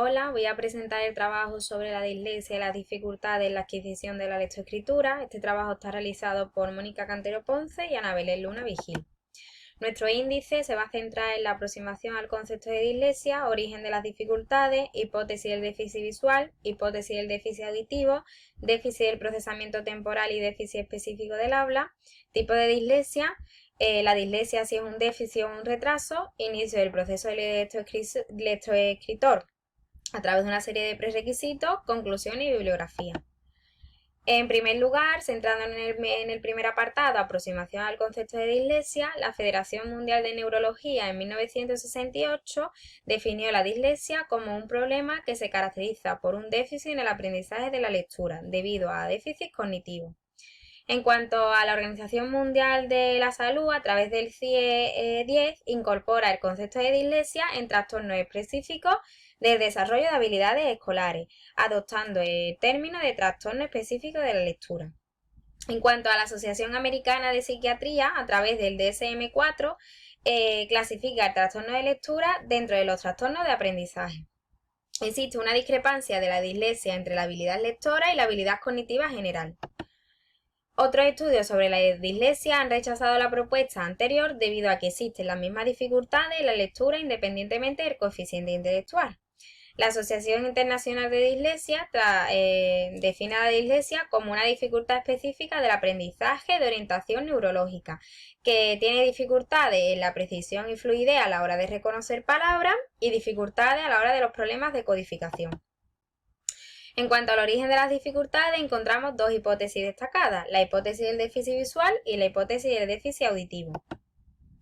Hola, voy a presentar el trabajo sobre la dislexia y las dificultades en la adquisición de la lectoescritura. Este trabajo está realizado por Mónica Cantero Ponce y Ana Belén Luna Vigil. Nuestro índice se va a centrar en la aproximación al concepto de dislexia, origen de las dificultades, hipótesis del déficit visual, hipótesis del déficit auditivo, déficit del procesamiento temporal y déficit específico del habla, tipo de dislexia, la dislexia si es un déficit o un retraso, inicio del proceso del lectoescritor a través de una serie de prerequisitos, conclusión y bibliografía. En primer lugar, centrándonos en el primer apartado, aproximación al concepto de dislexia, la Federación Mundial de Neurología en 1968 definió la dislexia como un problema que se caracteriza por un déficit en el aprendizaje de la lectura, debido a déficit cognitivo. En cuanto a la Organización Mundial de la Salud, a través del CIE-10, incorpora el concepto de dislexia en trastornos específicos del desarrollo de habilidades escolares, adoptando el término de trastorno específico de la lectura. En cuanto a la Asociación Americana de Psiquiatría, a través del DSM-4, clasifica el trastorno de lectura dentro de los trastornos de aprendizaje. Existe una discrepancia de la dislexia entre la habilidad lectora y la habilidad cognitiva general. Otros estudios sobre la dislexia han rechazado la propuesta anterior debido a que existen las mismas dificultades en la lectura independientemente del coeficiente intelectual. La Asociación Internacional de Dislexia define a la dislexia como una dificultad específica del aprendizaje de orientación neurológica, que tiene dificultades en la precisión y fluidez a la hora de reconocer palabras y dificultades a la hora de los problemas de codificación. En cuanto al origen de las dificultades, encontramos dos hipótesis destacadas, la hipótesis del déficit visual y la hipótesis del déficit auditivo.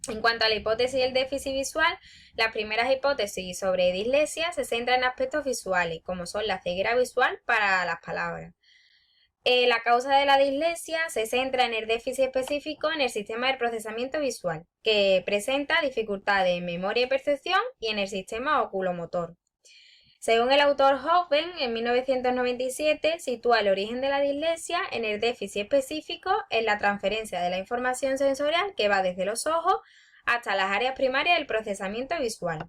En cuanto a la hipótesis del déficit visual, las primeras hipótesis sobre dislexia se centran en aspectos visuales, como son la ceguera visual para las palabras. La causa de la dislexia se centra en el déficit específico en el sistema del procesamiento visual, que presenta dificultades en memoria y percepción y en el sistema oculomotor. Según el autor Hoffman, en 1997, sitúa el origen de la dislexia en el déficit específico en la transferencia de la información sensorial que va desde los ojos hasta las áreas primarias del procesamiento visual.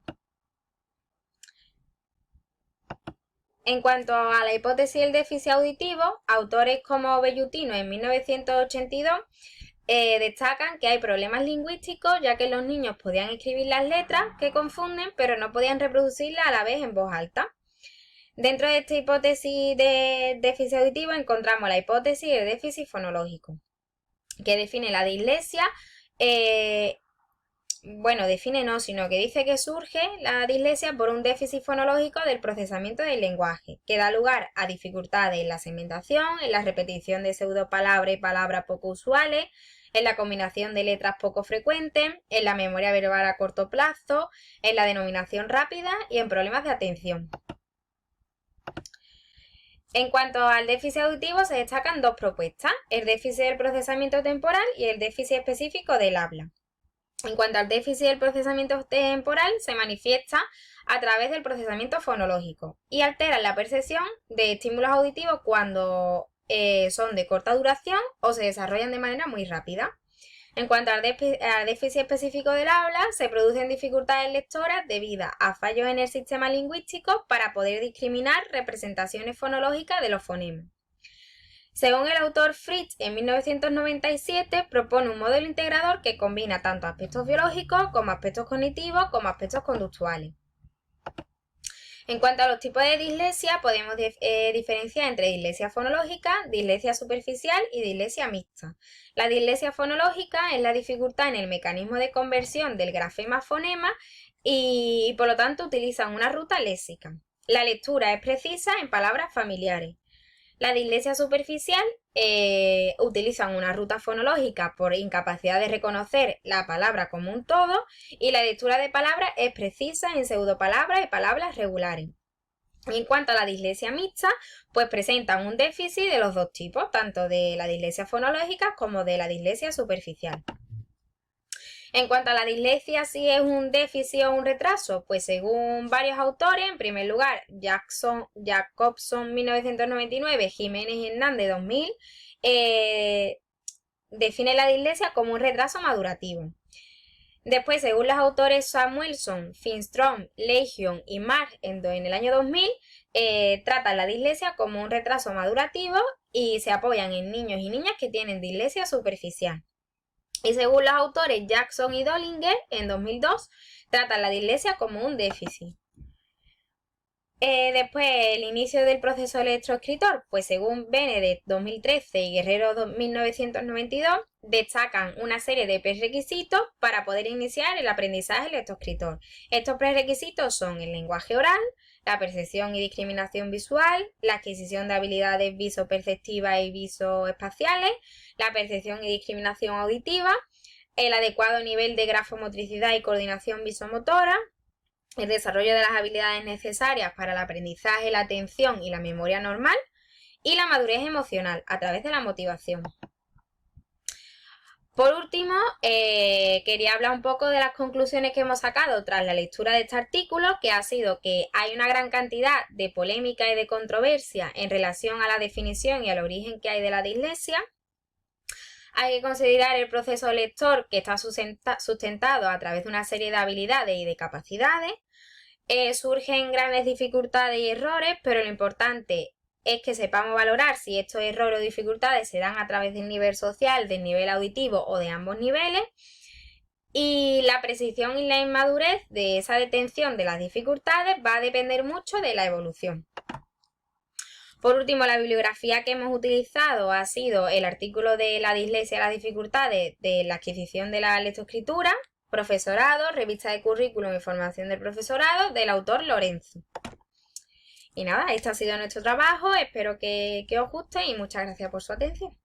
En cuanto a la hipótesis del déficit auditivo, autores como Bellutino en 1982 destacan que hay problemas lingüísticos ya que los niños podían escribir las letras que confunden pero no podían reproducirlas a la vez en voz alta. Dentro de esta hipótesis de déficit auditivo encontramos la hipótesis del déficit fonológico, que define la dislexia, sino que dice que surge la dislexia por un déficit fonológico del procesamiento del lenguaje, que da lugar a dificultades en la segmentación, en la repetición de pseudopalabras y palabras poco usuales, en la combinación de letras poco frecuentes, en la memoria verbal a corto plazo, en la denominación rápida y en problemas de atención. En cuanto al déficit auditivo se destacan dos propuestas, el déficit del procesamiento temporal y el déficit específico del habla. En cuanto al déficit del procesamiento temporal, se manifiesta a través del procesamiento fonológico y altera la percepción de estímulos auditivos cuando son de corta duración o se desarrollan de manera muy rápida. En cuanto al déficit específico del habla, se producen dificultades lectoras debido a fallos en el sistema lingüístico para poder discriminar representaciones fonológicas de los fonemas. Según el autor Fritz, en 1997 propone un modelo integrador que combina tanto aspectos biológicos como aspectos cognitivos como aspectos conductuales. En cuanto a los tipos de dislexia, podemos diferenciar entre dislexia fonológica, dislexia superficial y dislexia mixta. La dislexia fonológica es la dificultad en el mecanismo de conversión del grafema-fonema y por lo tanto utilizan una ruta léxica. La lectura es precisa en palabras familiares. La dislexia superficial utilizan una ruta fonológica por incapacidad de reconocer la palabra como un todo y la lectura de palabras es precisa en pseudopalabras y palabras regulares. En cuanto a la dislexia mixta, pues presentan un déficit de los dos tipos, tanto de la dislexia fonológica como de la dislexia superficial. En cuanto a la dislexia, si es un déficit o un retraso, pues según varios autores, en primer lugar, Jacobson 1999, Jiménez Hernández 2000, define la dislexia como un retraso madurativo. Después, según los autores Samuelson, Finstrom, Legion y Mark en el año 2000, tratan la dislexia como un retraso madurativo y se apoyan en niños y niñas que tienen dislexia superficial. Y según los autores Jackson y Dollinger, en 2002, tratan la dislexia como un déficit. Después, el inicio del proceso electroescritor, pues según Benedett 2013 y Guerrero 1992, destacan una serie de prerequisitos para poder iniciar el aprendizaje electroescritor. Estos prerequisitos son el lenguaje oral, la percepción y discriminación visual, la adquisición de habilidades visoperceptivas y visoespaciales, la percepción y discriminación auditiva, el adecuado nivel de grafomotricidad y coordinación visomotora, el desarrollo de las habilidades necesarias para el aprendizaje, la atención y la memoria normal, y la madurez emocional a través de la motivación. Por último, quería hablar un poco de las conclusiones que hemos sacado tras la lectura de este artículo, que ha sido que hay una gran cantidad de polémica y de controversia en relación a la definición y al origen que hay de la dislexia. Hay que considerar el proceso lector, que está sustentado a través de una serie de habilidades y de capacidades. Surgen grandes dificultades y errores, pero lo importante es que sepamos valorar si estos errores o dificultades se dan a través del nivel social, del nivel auditivo o de ambos niveles. Y la precisión y la inmadurez de esa detención de las dificultades va a depender mucho de la evolución. Por último, la bibliografía que hemos utilizado ha sido el artículo de la dislexia y las dificultades de la adquisición de la lectoescritura, profesorado, revista de currículum y formación del profesorado, del autor Lorenzo. Y nada, este ha sido nuestro trabajo, espero que os guste y muchas gracias por su atención.